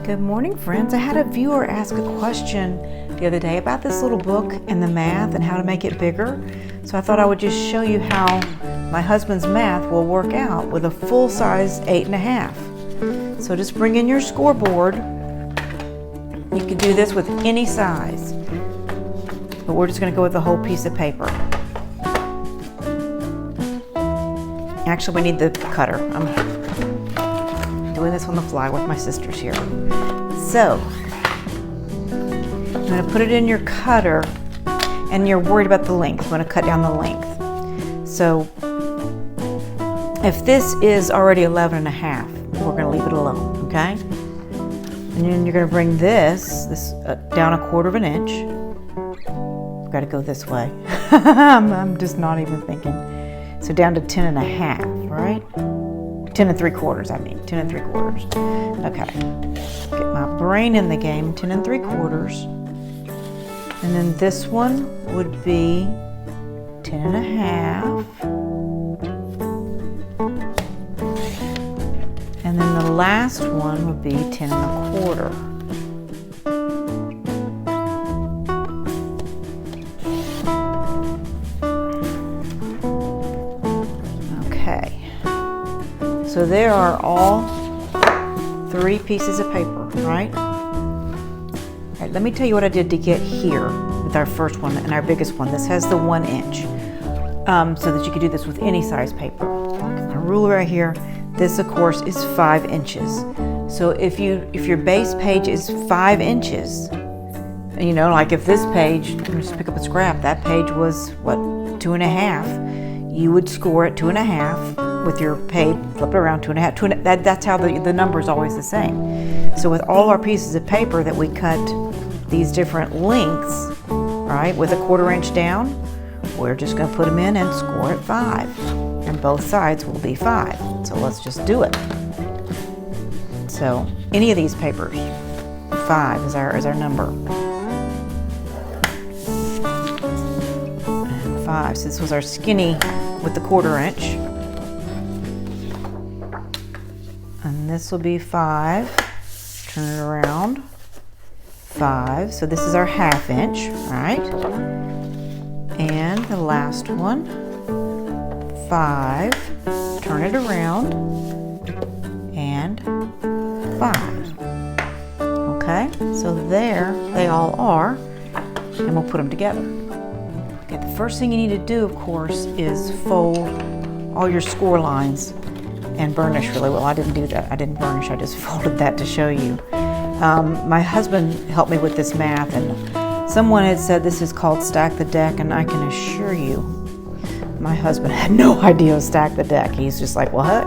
Good morning, friends. I had a viewer ask a question the other day about this little book and the math and how to make it bigger. So I thought I would just show you how my husband's math will work out with a full-size 8.5. So just bring in your scoreboard. You can do this with any size, but we're just going to go with a whole piece of paper. Actually, we need the cutter. I'm doing this on the fly with my sisters here. So, I'm going to put it in your cutter, and you're worried about the length. I'm going to cut down the length. So, if this is already 11.5, we're going to leave it alone, okay? And then you're going to bring this down 1/4 inch. I've got to go this way. I'm just not even thinking. So down to 10.5, right? 10 3/4, I mean, 10 3/4. Okay, get my brain in the game, 10 3/4. And then this one would be 10.5. And then the last one would be 10 1/4. So there are all 3 pieces of paper, right? All right, let me tell you what I did to get here with our first one and our biggest one. This has the 1 inch, so that you could do this with any size paper. My ruler right here, this of course is 5 inches. So if your base page is 5 inches, you know, like if this page, let me just pick up a scrap, that page was what, 2.5, you would score it 2.5. With your page, flip it around 2.5. That's how the number is always the same. So with all our pieces of paper that we cut these different lengths, right, with 1/4 inch down, we're just going to put them in and score at 5. And both sides will be 5. So let's just do it. So any of these papers, 5 is our number. And 5. So this was our skinny with the 1/4 inch. And this will be 5, turn it around, 5, so this is our 1/2 inch, right? And the last one, 5, turn it around, and 5. Okay, so there they all are, and we'll put them together. Okay, the first thing you need to do, of course, is fold all your score lines and burnish really well. I didn't do that. I didn't burnish. I just folded that to show you. My husband helped me with this math, and someone had said this is called stack the deck, and I can assure you, my husband had no idea of stack the deck. He's just like, well,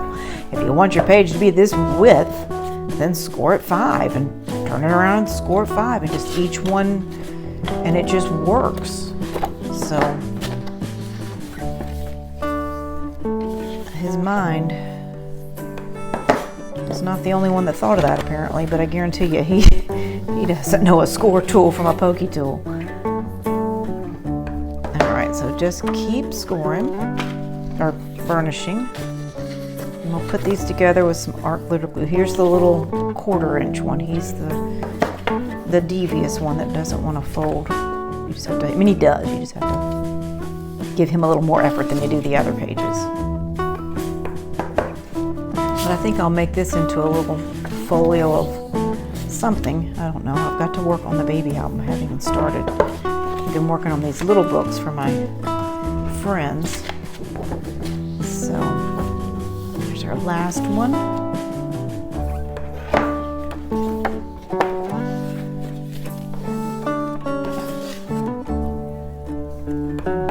if you want your page to be this width, then score at 5 and turn it around and score at 5, and just each one, and it just works. So his mind is not the only one that thought of that, apparently, but I guarantee you he doesn't know a score tool from a pokey tool. All right, so just keep scoring or burnishing, and we'll put these together with some art glitter glue. Here's the little 1/4 inch one. He's the devious one that doesn't want to fold. You just have to, I mean, he does. You just have to give him a little more effort than you do the other pages. But I think I'll make this into a little folio of something. I don't know. I've got to work on the baby album. I haven't even started. I've been working on these little books for my friends. So here's our last one.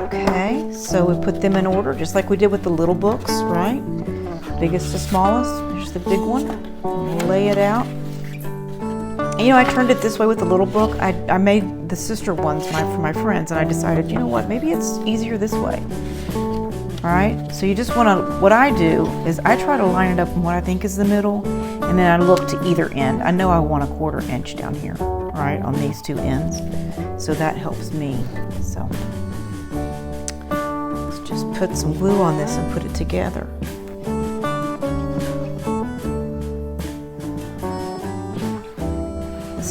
Okay, so we put them in order just like we did with the little books, right? Biggest to smallest. Here's the big one. Lay it out. And, you know, I turned it this way with the little book. I made the sister ones for my friends, and I decided, you know what, maybe it's easier this way. All right, so you just want to, what I do is I try to line it up in what I think is the middle, and then I look to either end. I know I want 1/4 inch down here, right, on these 2 ends. So that helps me. So let's just put some glue on this and put it together.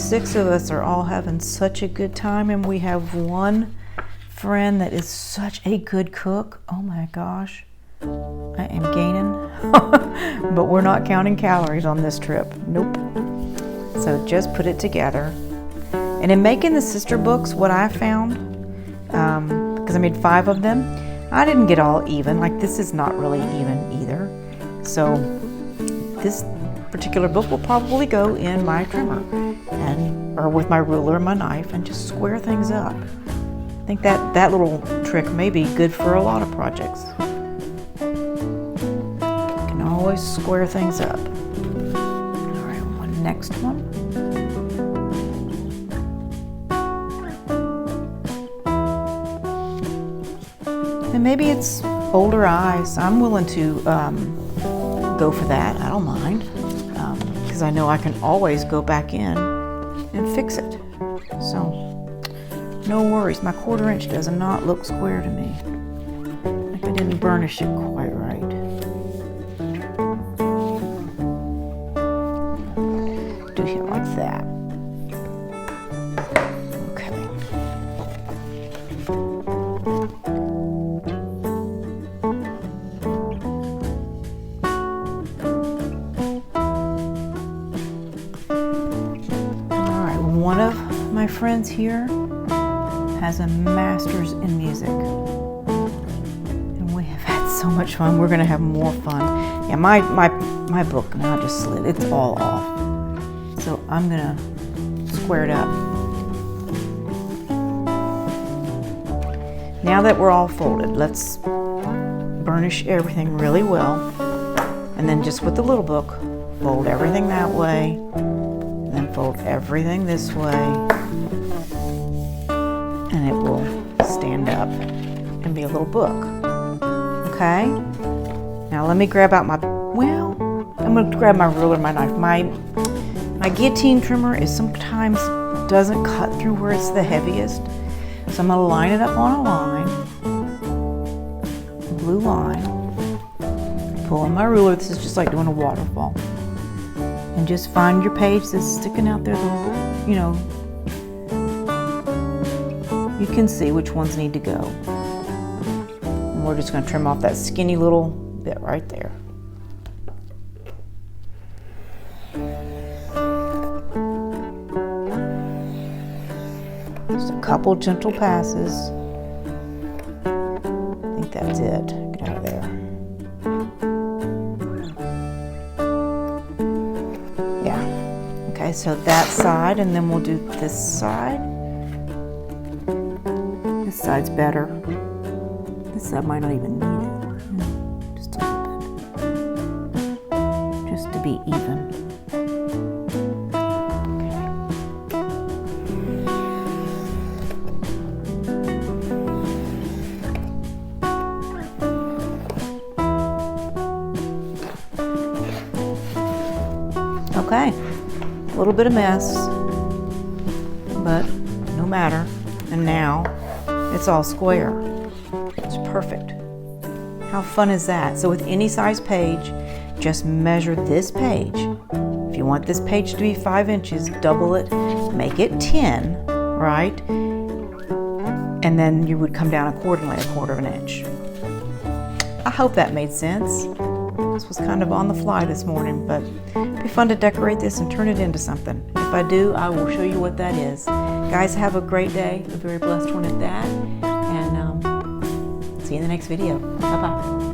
6 of us are all having such a good time, and we have one friend that is such a good cook. Oh my gosh, I am gaining, but we're not counting calories on this trip. Nope. So just put it together. And in making the sister books, what I found, because I made 5 of them, I didn't get all even. Like, this is not really even either. So this particular book will probably go in my trimmer or with my ruler and my knife, and just square things up. I think that little trick may be good for a lot of projects. You can always square things up. All right, next one. And maybe it's older eyes. I'm willing to go for that. I don't mind, because I know I can always go back in and fix it. So no worries. My 1/4 inch does not look square to me. Like I didn't burnish it quite right. Do him like that. Okay. One of my friends here has a master's in music, and we have had so much fun. We're gonna have more fun. Yeah, my book now just slid. It's all off. So I'm gonna square it up. Now that we're all folded, let's burnish everything really well, and then just with the little book, fold everything that way. Then fold everything this way, and it will stand up and be a little book. Okay? Now let me grab out I'm going to grab my ruler and my knife. My guillotine trimmer sometimes doesn't cut through where it's the heaviest, so I'm going to line it up on a line, a blue line, pull on my ruler. This is just like doing a waterfall. And just find your page that's sticking out there, you know, you can see which ones need to go. And we're just going to trim off that skinny little bit right there. Just a couple gentle passes. I think that's it. Get out of there. Okay, so that side, and then we'll do this side. This side's better. This side might not even need it. Just a little bit. Just to be even. Okay. A little bit of mess, but no matter. And now it's all square. It's perfect. How fun is that? So with any size page, just measure this page. If you want this page to be 5 inches, double it, make it 10, right? And then you would come down accordingly, 1/4 inch. I hope that made sense. This was kind of on the fly this morning, but it'd be fun to decorate this and turn it into something. If I do, I will show you what that is. Guys, have a great day, a very blessed one at that, and see you in the next video. Bye-bye.